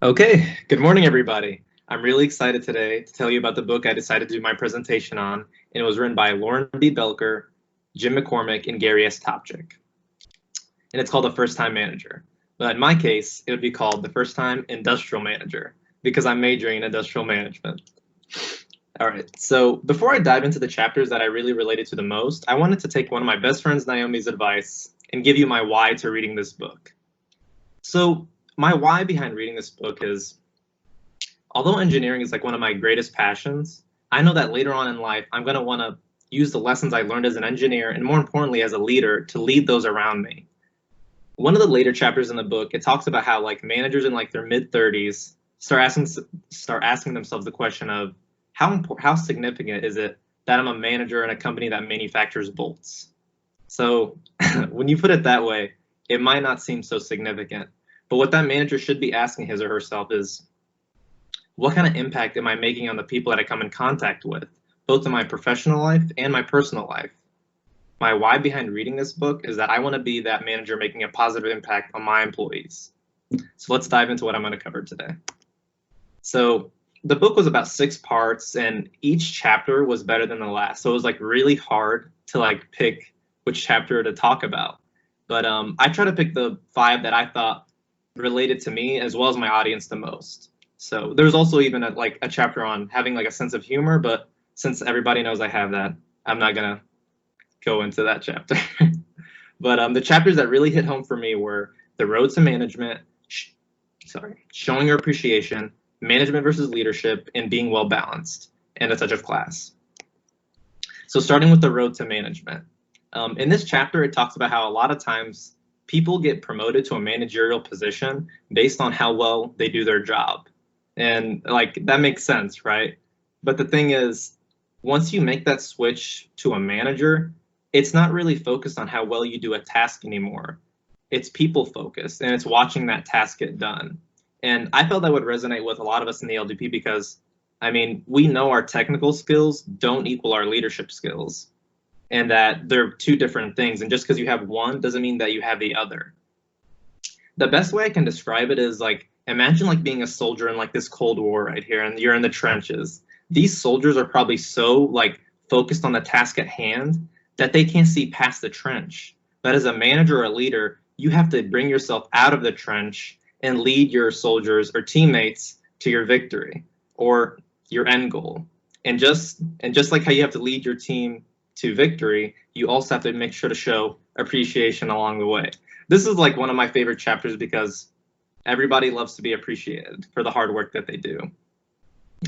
Okay, good morning, everybody. I'm really excited today to tell you about the book I decided to do my presentation on, and it was written by Loren Belker, Jim McCormick, and Gary Topchik. And it's called The First Time Manager. But in my case, it would be called The First Time Industrial Manager, because I'm majoring in industrial management. All right, so before I dive into the chapters that I really related to the most, I wanted to take one of my best friends, Naomi's advice, and give you my why to reading this book. So my why behind reading this book is, although engineering is like one of my greatest passions, I know that later on in life, I'm going to want to use the lessons I learned as an engineer and more importantly as a leader to lead those around me. One of the later chapters in the book, it talks about how like managers in like their mid 30s start asking themselves the question of how significant is it that I'm a manager in a company that manufactures bolts? So when you put it that way, it might not seem so significant. But what that manager should be asking his or herself is, what kind of impact am I making on the people that I come in contact with, both in my professional life and my personal life? My why behind reading this book is that I want to be that manager making a positive impact on my employees. So let's dive into what I'm going to cover today. So the book was about 6 parts, and each chapter was better than the last. So it was like really hard to like pick which chapter to talk about. But I try to pick the 5 that I thought related to me as well as my audience the most. So there's also even a chapter on having like a sense of humor, but since everybody knows I have that, I'm not gonna go into that chapter. But the chapters that really hit home for me were the road to management, showing your appreciation, management versus leadership, and being well balanced, and a touch of class. So starting with the road to management. In this chapter, it talks about how a lot of times people get promoted to a managerial position based on how well they do their job. And like that makes sense, right? But the thing is, once you make that switch to a manager, it's not really focused on how well you do a task anymore. It's people focused, and it's watching that task get done. And I felt that would resonate with a lot of us in the LDP because, I mean, we know our technical skills don't equal our leadership skills, and that they're 2 different things. And just because you have one doesn't mean that you have the other. The best way I can describe it is like, imagine like being a soldier in like this Cold War right here, and you're in the trenches. These soldiers are probably so like focused on the task at hand that they can't see past the trench. But as a manager or a leader, you have to bring yourself out of the trench and lead your soldiers or teammates to your victory or your end goal. And just like how you have to lead your team to victory, you also have to make sure to show appreciation along the way. This is like one of my favorite chapters because everybody loves to be appreciated for the hard work that they do.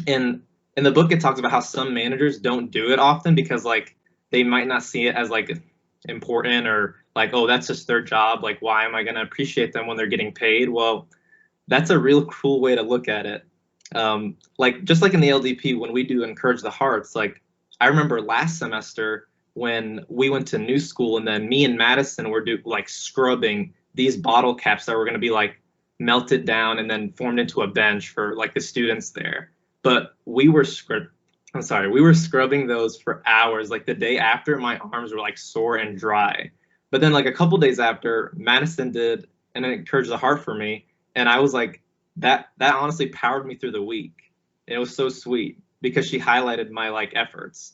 And in the book, it talks about how some managers don't do it often because like they might not see it as like important or like, oh, that's just their job. Like, why am I going to appreciate them when they're getting paid? Well, that's a real cool way to look at it. Like just like in the LDP, when we do encourage the hearts, like I remember last semester when we went to new school and then me and Madison were like scrubbing these bottle caps that were going to be like melted down and then formed into a bench for like the students there. But we were scrubbing those for hours. Like the day after, my arms were like sore and dry. But then like a couple days after, Madison did an encourage the heart for me, and I was like, that honestly powered me through the week. And it was so sweet because she highlighted my like efforts,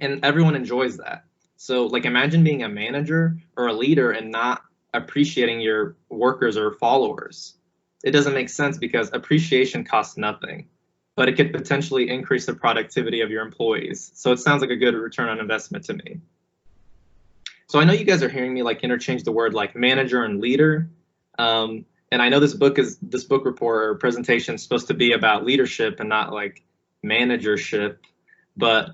and everyone enjoys that. So like imagine being a manager or a leader and not appreciating your workers or followers. It doesn't make sense because appreciation costs nothing, but it could potentially increase the productivity of your employees. So it sounds like a good return on investment to me. So I know you guys are hearing me like interchange the word like manager and leader. And I know this book report or presentation is supposed to be about leadership and not like managership, but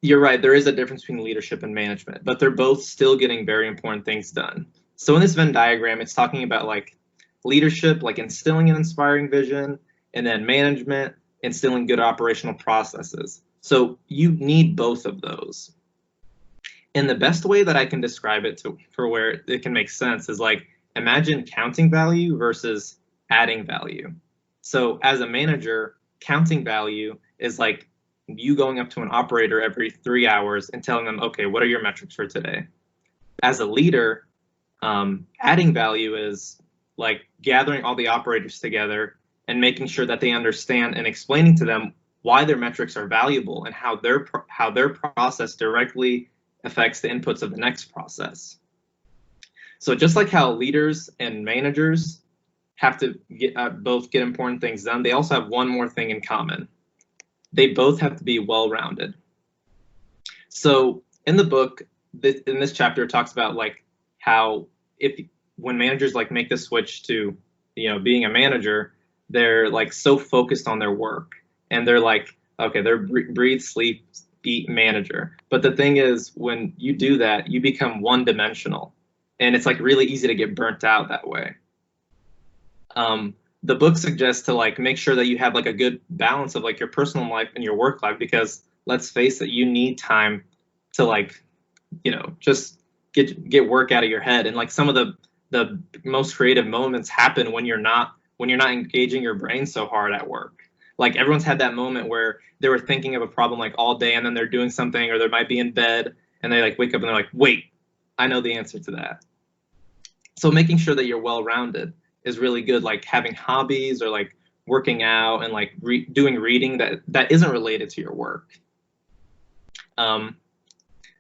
you're right, there is a difference between leadership and management, but they're both still getting very important things done. So in this Venn diagram, it's talking about like leadership, like instilling an inspiring vision, and then management, instilling good operational processes. So you need both of those. And the best way that I can describe it for where it can make sense is like, imagine counting value versus adding value. So as a manager, counting value is like you going up to an operator every 3 hours and telling them, okay, what are your metrics for today? As a leader, Adding value is like gathering all the operators together and making sure that they understand and explaining to them why their metrics are valuable and how their process directly affects the inputs of the next process. So just like how leaders and managers have to both get important things done, they also have one more thing in common. They both have to be well-rounded. So in the book, in this chapter, it talks about like how when managers like make the switch to being a manager, they're like so focused on their work, and they're like, okay, they're breathe, sleep, eat manager. But the thing is, when you do that, you become one-dimensional, and it's like really easy to get burnt out that way. The book suggests to like make sure that you have like a good balance of like your personal life and your work life, because let's face it, you need time to like, just get work out of your head. And like some of the most creative moments happen when you're not engaging your brain so hard at work. Like everyone's had that moment where they were thinking of a problem like all day, and then they're doing something, or they might be in bed and they like wake up and they're like, wait, I know the answer to that. So making sure that you're well-rounded is really good, like having hobbies or like working out and like doing reading that isn't related to your work.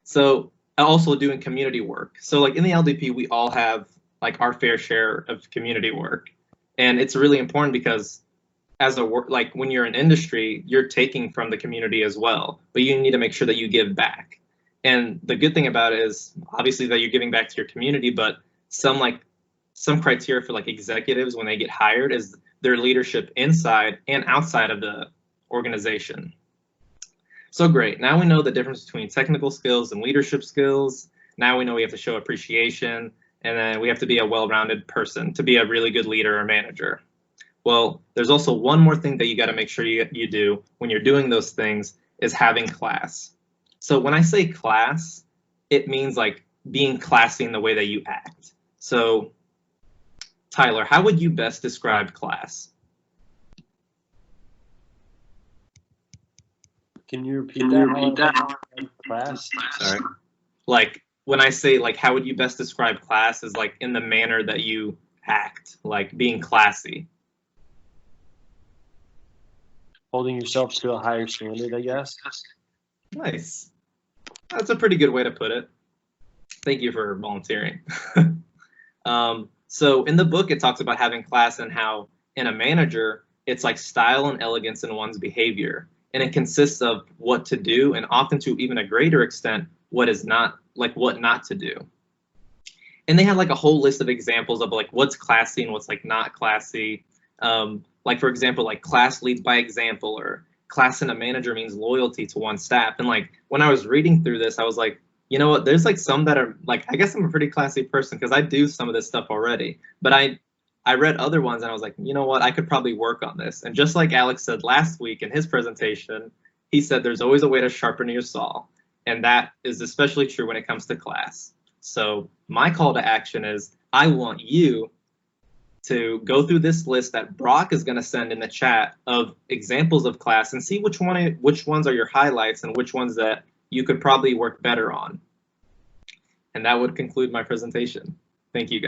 So also doing community work. So like in the LDP, we all have like our fair share of community work, and it's really important because as like when you're in industry, you're taking from the community as well, but you need to make sure that you give back. And the good thing about it is obviously that you're giving back to your community, but some criteria for like executives when they get hired is their leadership inside and outside of the organization. So great. Now we know the difference between technical skills and leadership skills. Now we know we have to show appreciation, and then we have to be a well-rounded person to be a really good leader or manager. Well, there's also one more thing that you got to make sure you do when you're doing those things, is having class. So when I say class, it means like being classy in the way that you act. So Tyler, how would you best describe class? Can you repeat that? Class? Sorry. Like when I say like how would you best describe class is like in the manner that you act, like being classy. Holding yourself to a higher standard, I guess. Nice. That's a pretty good way to put it. Thank you for volunteering. So in the book, it talks about having class and how in a manager, it's like style and elegance in one's behavior. And it consists of what to do, and often to even a greater extent, what not to do. And they had like a whole list of examples of like what's classy and what's like not classy. Like for example, like class leads by example, or class in a manager means loyalty to one's staff. And like when I was reading through this, I was like, you know what, there's like some that are like, I guess I'm a pretty classy person because I do some of this stuff already. But I read other ones and I was like, you know what, I could probably work on this. And just like Alex said last week in his presentation, he said there's always a way to sharpen your saw. And that is especially true when it comes to class. So my call to action is I want you to go through this list that Brock is going to send in the chat of examples of class and see which ones are your highlights and which ones that you could probably work better on. And that would conclude my presentation. Thank you, guys.